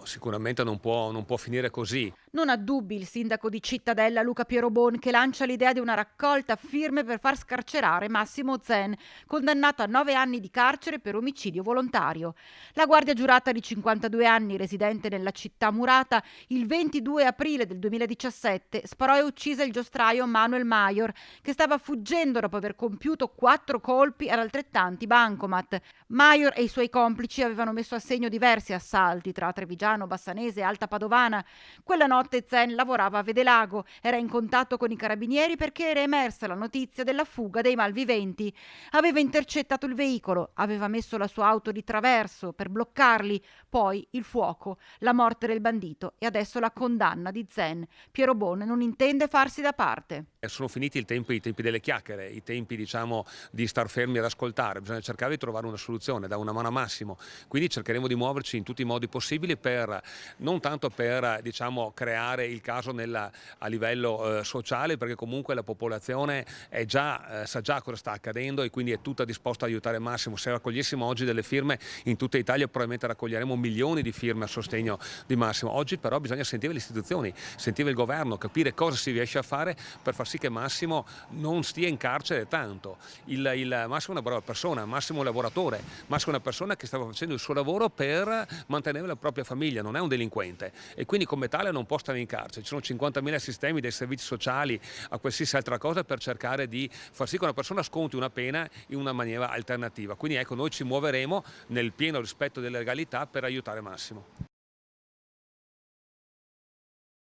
sicuramente non può finire così. Non ha dubbi il sindaco di Cittadella Luca Pierobon, che lancia l'idea di una raccolta firme per far scarcerare Massimo Zen, condannato a 9 anni di carcere per omicidio volontario. La guardia giurata di 52 anni, residente nella città murata, il 22 aprile del 2017 sparò e uccise il giostraio Manuel Mayor, che stava fuggendo dopo aver compiuto 4 colpi ad altrettanti bancomat. Mayor e i suoi complici avevano messo a segno diversi assalti tra Trevigiano, Bassanese e Alta Padovana. Quella notte Zen lavorava a Vedelago, era in contatto con i carabinieri perché era emersa la notizia della fuga dei malviventi. Aveva intercettato il veicolo, aveva messo la sua auto di traverso per bloccarli, poi il fuoco, la morte del bandito e adesso la condanna di Zen. Piero Bon non intende farsi da parte. Sono finiti i tempi delle chiacchiere, i tempi diciamo di star fermi ad ascoltare, bisogna cercare di trovare una soluzione, da una mano a Massimo, quindi cercheremo di muoverci in tutti i modi possibili per, non tanto per diciamo creare il caso a livello sociale, perché comunque la popolazione sa già cosa sta accadendo e quindi è tutta disposta a aiutare Massimo. Se raccogliessimo oggi delle firme in tutta Italia probabilmente raccoglieremo milioni di firme a sostegno di Massimo. Oggi però bisogna sentire le istituzioni, sentire il governo, capire cosa si riesce a fare per far sì che Massimo non stia in carcere tanto. Massimo è una brava persona, Massimo è un lavoratore, Massimo è una persona che stava facendo il suo lavoro per mantenere la propria famiglia, non è un delinquente e quindi come tale non può stare in carcere. Ci sono 50.000 sistemi dei servizi sociali a qualsiasi altra cosa per cercare di far sì che una persona sconti una pena in una maniera alternativa. Quindi ecco, noi ci muoveremo nel pieno rispetto delle legalità per aiutare Massimo.